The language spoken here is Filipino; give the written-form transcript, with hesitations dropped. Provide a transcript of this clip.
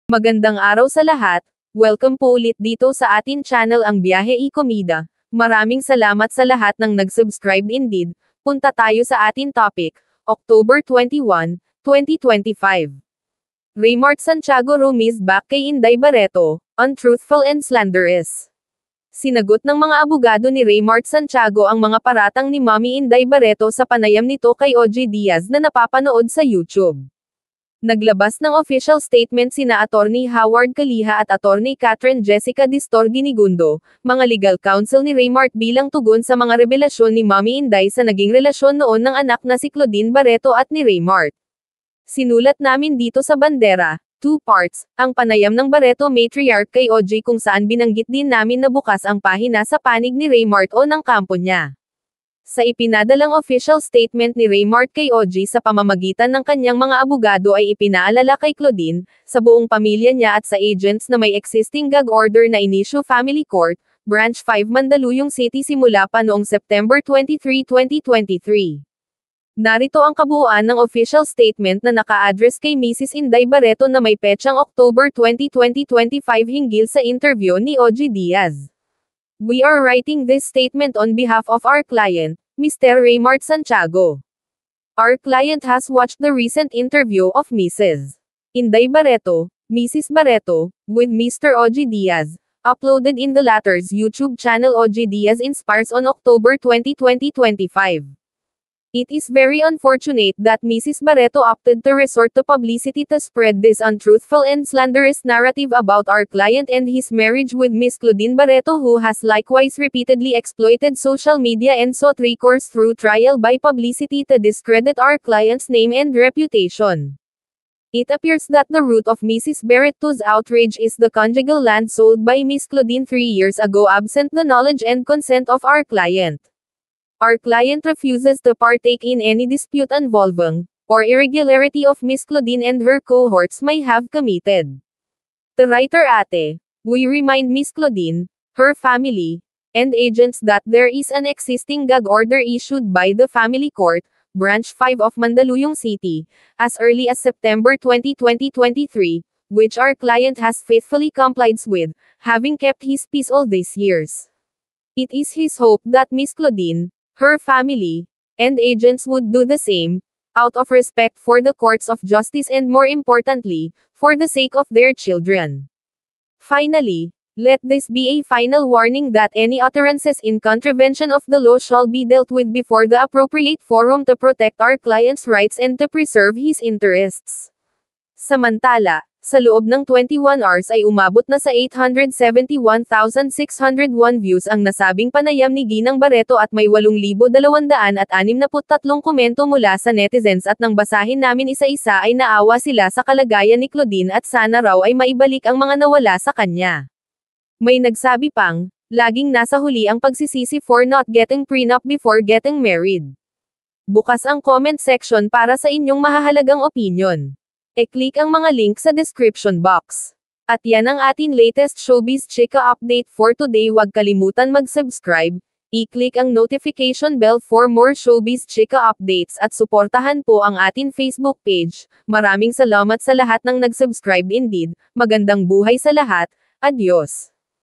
Magandang araw sa lahat, welcome po ulit dito sa atin channel ang Biyahe y Komida. Maraming salamat sa lahat ng nag-subscribe indeed. Punta tayo sa atin topic, October 21, 2025. Raymart Santiago Rumiz back kay Inday Barreto, untruthful and slanderous. Sinagot ng mga abogado ni Raymart Santiago ang mga paratang ni Mommy Inday Barreto sa panayam nito kay OG Diaz na napapanood sa YouTube. Naglabas ng official statement sina Attorney Howard Caliha at Attorney Catherine Jessica Distor Ginigundo, mga legal counsel ni Raymart bilang tugon sa mga revelasyon ni Mommy Inday sa naging relasyon noon ng anak na si Claudine Barreto at ni Raymart. Sinulat namin dito sa bandera, 2 parts, ang panayam ng Barreto matriarch kay OG kung saan binanggit din namin na bukas ang pahina sa panig ni Raymart o ng kampo niya. Sa ipinadalang official statement ni Raymart kay OG sa pamamagitan ng kanyang mga abogado ay ipinaalala kay Claudine, sa buong pamilya niya at sa agents na may existing gag order na inisyu Family Court, Branch 5 Mandaluyong City simula pa noong September 23, 2023. Narito ang kabuuan ng official statement na naka-address kay Mrs. Inday Barreto na may petsang October 20, 2025 hinggil sa interview ni OG Diaz. We are writing this statement on behalf of our client, Mr. Raymart Santiago. Our client has watched the recent interview of Mrs. Inday Barreto, Mrs. Barreto, with Mr. OG Diaz, uploaded in the latter's YouTube channel OG Diaz Inspires on October 20, 2025. It is very unfortunate that Mrs. Barreto opted to resort to publicity to spread this untruthful and slanderous narrative about our client and his marriage with Miss Claudine Barreto, who has likewise repeatedly exploited social media and sought recourse through trial by publicity to discredit our client's name and reputation. It appears that the root of Mrs. Barreto's outrage is the conjugal land sold by Miss Claudine 3 years ago absent the knowledge and consent of our client. Our client refuses to partake in any dispute involving, or irregularity of Miss Claudine and her cohorts may have committed. The writer Ate, we remind Miss Claudine, her family, and agents that there is an existing gag order issued by the Family Court, Branch 5 of Mandaluyong City, as early as September 20, 2023, which our client has faithfully complied with, having kept his peace all these years. It is his hope that Miss Claudine, her family, and agents would do the same, out of respect for the courts of justice and more importantly, for the sake of their children. Finally, let this be a final warning that any utterances in contravention of the law shall be dealt with before the appropriate forum to protect our client's rights and to preserve his interests. Samantala, sa loob ng 21 hours ay umabot na sa 871,601 views ang nasabing panayam ni Ginang Barreto at may 8,263 komento mula sa netizens at nang basahin namin isa-isa ay naawa sila sa kalagayan ni Claudine at sana raw ay maibalik ang mga nawala sa kanya. May nagsabi pang, laging nasa huli ang pagsisisi for not getting prenup before getting married. Bukas ang comment section para sa inyong mahahalagang opinion. E-click ang mga link sa description box. At yan ang ating latest Showbiz Chika update for today. Huwag kalimutan mag-subscribe, i-click ang notification bell for more Showbiz Chika updates at suportahan po ang ating Facebook page. Maraming salamat sa lahat ng nag-subscribe indeed. Magandang buhay sa lahat. Adios.